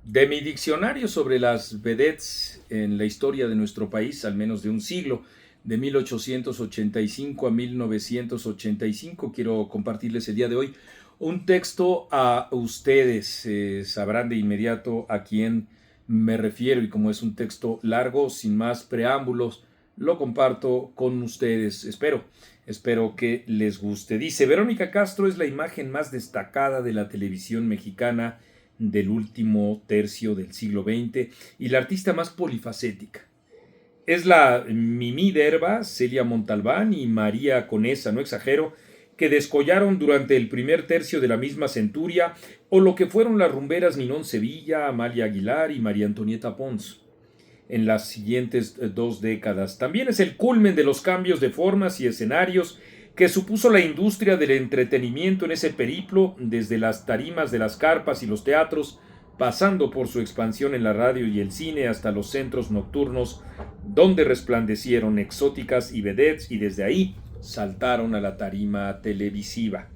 De mi diccionario sobre las vedettes en la historia de nuestro país, al menos de un siglo, de 1885 a 1985, quiero compartirles el día de hoy un texto a ustedes. Sabrán de inmediato a quién me refiero y como es un texto largo, sin más preámbulos, lo comparto con ustedes. Espero que les guste. Dice: Verónica Castro es la imagen más destacada de la televisión mexicana del último tercio del siglo XX y la artista más polifacética. Es la Mimi Derba, Celia Montalbán y María Conesa, no exagero, que descollaron durante el primer tercio de la misma centuria, o lo que fueron las rumberas Ninón Sevilla, Amalia Aguilar y María Antonieta Pons en las siguientes dos décadas. También es el culmen de los cambios de formas y escenarios que supuso la industria del entretenimiento en ese periplo, desde las tarimas de las carpas y los teatros, pasando por su expansión en la radio y el cine hasta los centros nocturnos, donde resplandecieron exóticas y vedettes y desde ahí saltaron a la tarima televisiva.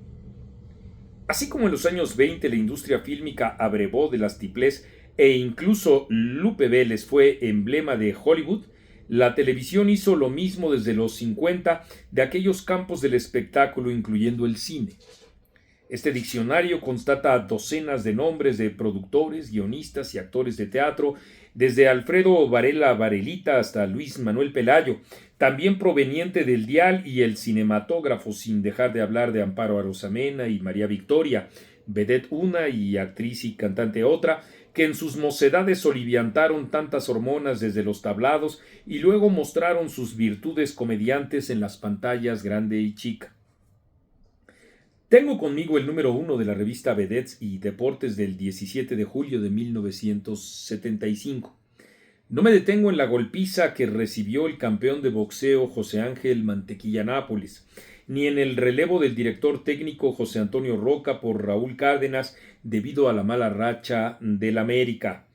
Así como en los años 20 la industria fílmica abrevó de las tiplés e incluso Lupe Vélez fue emblema de Hollywood, la televisión hizo lo mismo desde los 50 de aquellos campos del espectáculo, incluyendo el cine. Este diccionario constata docenas de nombres de productores, guionistas y actores de teatro, desde Alfredo Varela Varelita hasta Luis Manuel Pelayo, también proveniente del dial y el cinematógrafo, sin dejar de hablar de Amparo Arosamena y María Victoria, vedette una y actriz y cantante otra, que en sus mocedades soliviantaron tantas hormonas desde los tablados y luego mostraron sus virtudes comediantes en las pantallas grande y chica. Tengo conmigo el número uno de la revista Vedettes y Deportes del 17 de julio de 1975. No me detengo en la golpiza que recibió el campeón de boxeo José Ángel Mantequilla Nápoles, ni en el relevo del director técnico José Antonio Roca por Raúl Cárdenas debido a la mala racha del América.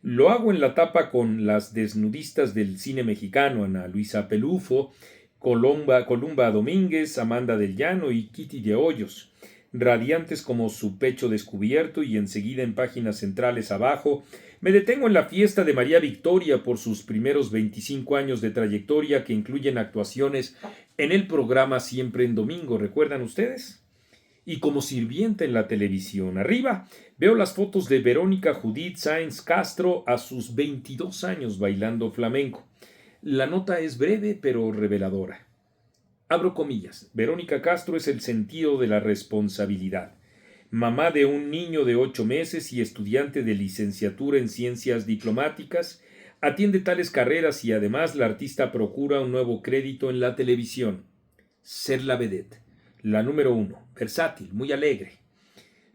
Lo hago en la tapa con las desnudistas del cine mexicano, Ana Luisa Pelufo, Columba Domínguez, Amanda del Llano y Kitty de Hoyos, radiantes como su pecho descubierto, y enseguida en páginas centrales abajo me detengo en la fiesta de María Victoria por sus primeros 25 años de trayectoria, que incluyen actuaciones en el programa Siempre en Domingo, ¿recuerdan ustedes? Y como sirvienta en la televisión. Arriba veo las fotos de Verónica Judith Sáenz Castro a sus 22 años bailando flamenco. La nota es breve pero reveladora. Abro comillas: Verónica Castro es el sentido de la responsabilidad. Mamá de un niño de 8 meses y estudiante de licenciatura en ciencias diplomáticas, atiende tales carreras y además la artista procura un nuevo crédito en la televisión. Ser la vedette, la número uno, versátil, muy alegre.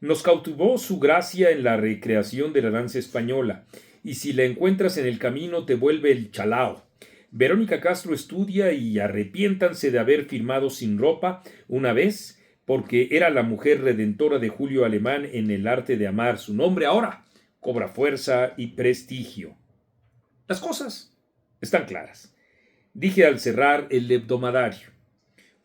Nos cautivó su gracia en la recreación de la danza española, y si la encuentras en el camino te vuelve el chalao. Verónica Castro estudia y arrepiéntanse de haber firmado sin ropa una vez, porque era la mujer redentora de Julio Alemán en El arte de amar. Su nombre ahora cobra fuerza y prestigio. Las cosas están claras, dije al cerrar el hebdomadario.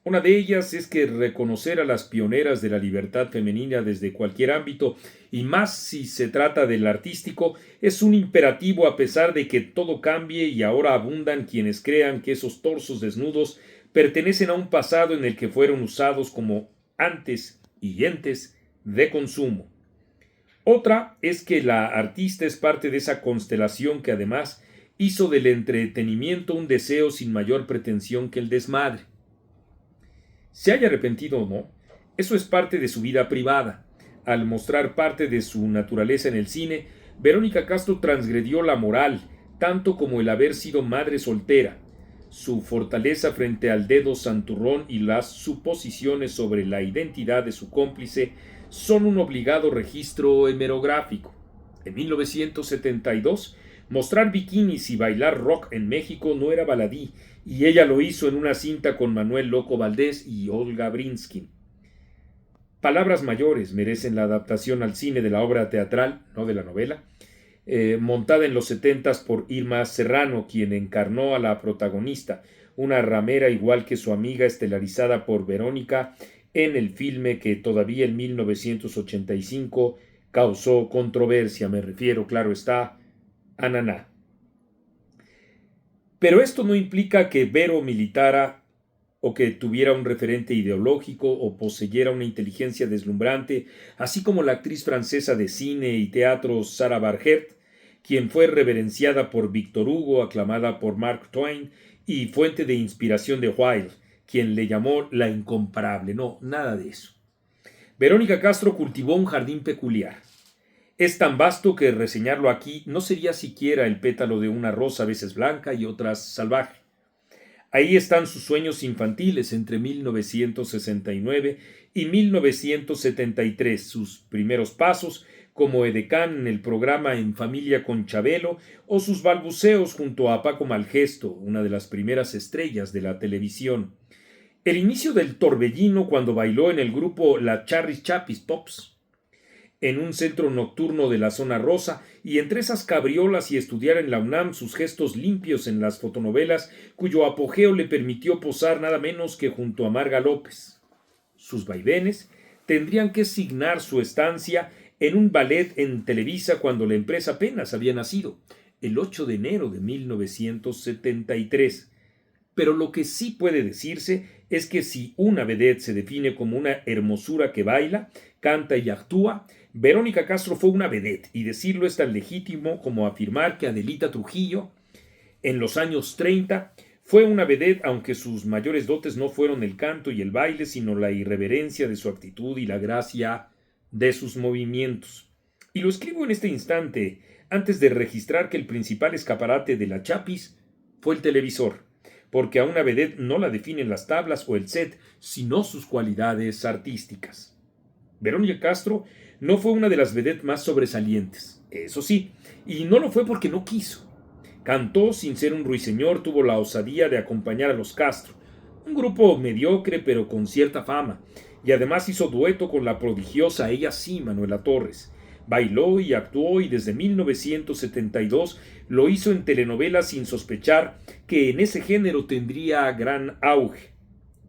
Una de ellas es que reconocer a las pioneras de la libertad femenina desde cualquier ámbito, y más si se trata del artístico, es un imperativo, a pesar de que todo cambie y ahora abundan quienes crean que esos torsos desnudos pertenecen a un pasado en el que fueron usados como antes y entes de consumo. Otra es que la artista es parte de esa constelación que además hizo del entretenimiento un deseo sin mayor pretensión que el desmadre. Se haya arrepentido o no, eso es parte de su vida privada. Al mostrar parte de su naturaleza en el cine, Verónica Castro transgredió la moral, tanto como el haber sido madre soltera. Su fortaleza frente al dedo santurrón y las suposiciones sobre la identidad de su cómplice son un obligado registro hemerográfico. En 1972, mostrar bikinis y bailar rock en México no era baladí, y ella lo hizo en una cinta con Manuel Loco Valdés y Olga Brinsky. Palabras mayores merecen la adaptación al cine de la obra teatral, no de la novela, montada en los 70 por Irma Serrano, quien encarnó a la protagonista, una ramera igual que su amiga, estelarizada por Verónica en el filme que todavía en 1985 causó controversia, me refiero, claro está, a Naná. Pero esto no implica que Vero militara o que tuviera un referente ideológico o poseyera una inteligencia deslumbrante, así como la actriz francesa de cine y teatro Sarah Bargett, quien fue reverenciada por Victor Hugo, aclamada por Mark Twain y fuente de inspiración de Wilde, quien le llamó la incomparable. No, nada de eso. Verónica Castro cultivó un jardín peculiar. Es tan vasto que reseñarlo aquí no sería siquiera el pétalo de una rosa, a veces blanca y otras salvaje. Ahí están sus sueños infantiles entre 1969 y 1973, sus primeros pasos como edecán en el programa En Familia con Chabelo o sus balbuceos junto a Paco Malgesto, una de las primeras estrellas de la televisión. El inicio del torbellino cuando bailó en el grupo La Charris Chapis Pops en un centro nocturno de la zona rosa, y entre esas cabriolas y estudiar en la UNAM sus gestos limpios en las fotonovelas, cuyo apogeo le permitió posar nada menos que junto a Marga López. Sus vaivenes tendrían que signar su estancia en un ballet en Televisa cuando la empresa apenas había nacido, el 8 de enero de 1973. Pero lo que sí puede decirse es que si una vedette se define como una hermosura que baila, canta y actúa, Verónica Castro fue una vedette, y decirlo es tan legítimo como afirmar que Adelita Trujillo, en los años 30, fue una vedette, aunque sus mayores dotes no fueron el canto y el baile, sino la irreverencia de su actitud y la gracia de sus movimientos. Y lo escribo en este instante, antes de registrar que el principal escaparate de la Chapis fue el televisor, porque a una vedette no la definen las tablas o el set, sino sus cualidades artísticas. Verónica Castro no fue una de las vedettes más sobresalientes, eso sí, y no lo fue porque no quiso. Cantó sin ser un ruiseñor, tuvo la osadía de acompañar a los Castro, un grupo mediocre pero con cierta fama, y además hizo dueto con la prodigiosa, ella sí, Manuela Torres. Bailó y actuó y desde 1972 lo hizo en telenovelas sin sospechar que en ese género tendría gran auge.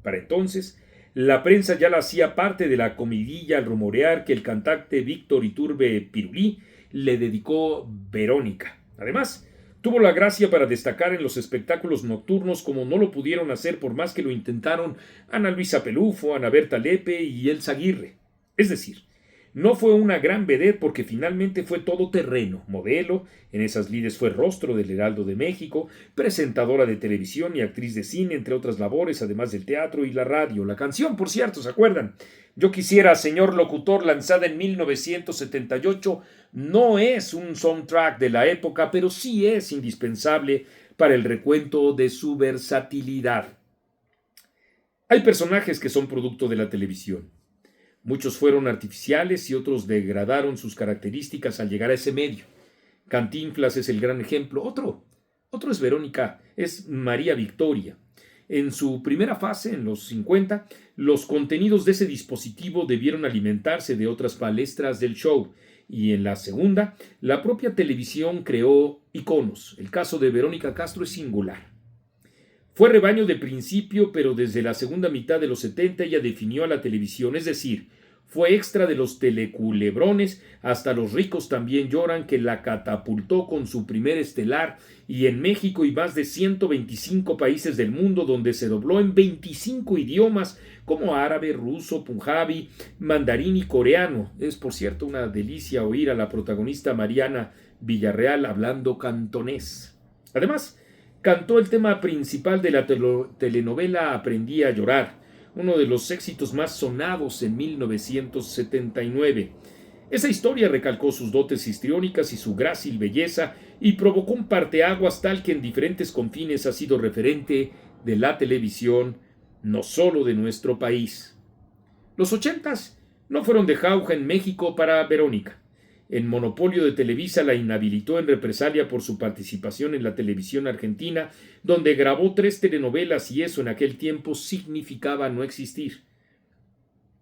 Para entonces, la prensa ya la hacía parte de la comidilla al rumorear que el cantante Víctor Iturbe Pirulí le dedicó Verónica. Además, tuvo la gracia para destacar en los espectáculos nocturnos como no lo pudieron hacer por más que lo intentaron Ana Luisa Pelufo, Ana Berta Lepe y Elsa Aguirre. Es decir, no fue una gran vedette porque finalmente fue todoterreno, modelo, en esas lides fue rostro del Heraldo de México, presentadora de televisión y actriz de cine, entre otras labores, además del teatro y la radio. La canción, por cierto, ¿se acuerdan? Yo quisiera, señor locutor, lanzada en 1978, no es un soundtrack de la época, pero sí es indispensable para el recuento de su versatilidad. Hay personajes que son producto de la televisión. Muchos fueron artificiales y otros degradaron sus características al llegar a ese medio. Cantinflas es el gran ejemplo. Otro es Verónica, es María Victoria. En su primera fase, en los 50, los contenidos de ese dispositivo debieron alimentarse de otras palestras del show, y en la segunda, la propia televisión creó iconos. El caso de Verónica Castro es singular. Fue rebaño de principio, pero desde la segunda mitad de los 70 ella definió a la televisión, es decir, fue extra de los teleculebrones, hasta los ricos también lloran, que la catapultó con su primer estelar, y en México y más de 125 países del mundo, donde se dobló en 25 idiomas como árabe, ruso, punjabi, mandarín y coreano. Es, por cierto, una delicia oír a la protagonista Mariana Villarreal hablando cantonés. Además, cantó el tema principal de la telenovela Aprendí a llorar, uno de los éxitos más sonados en 1979. Esa historia recalcó sus dotes histriónicas y su grácil belleza y provocó un parteaguas tal que en diferentes confines ha sido referente de la televisión, no solo de nuestro país. Los 80s no fueron de jauja en México para Verónica. El monopolio de Televisa la inhabilitó en represalia por su participación en la televisión argentina, donde grabó 3 telenovelas y eso en aquel tiempo significaba no existir.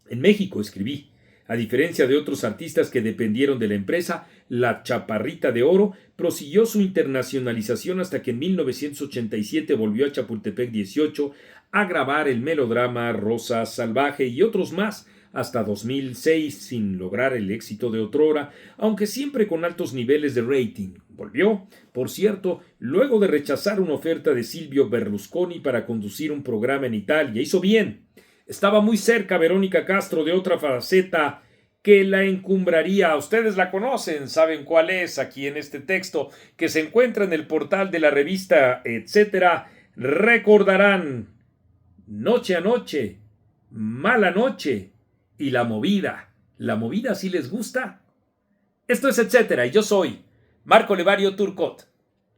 En México, escribí, a diferencia de otros artistas que dependieron de la empresa, la Chaparrita de Oro prosiguió su internacionalización hasta que en 1987 volvió a Chapultepec 18 a grabar el melodrama Rosa Salvaje y otros más, hasta 2006 sin lograr el éxito de otrora, aunque siempre con altos niveles de rating. Volvió, por cierto, luego de rechazar una oferta de Silvio Berlusconi para conducir un programa en Italia. Hizo bien. Estaba muy cerca Verónica Castro de otra faceta que la encumbraría. Ustedes la conocen, saben cuál es aquí en este texto, que se encuentra en el portal de la revista, etcétera. Recordarán Noche a Noche, Mala Noche y La Movida. ¿La Movida sí les gusta? Esto es etcétera y yo soy Marco Levario Turcot.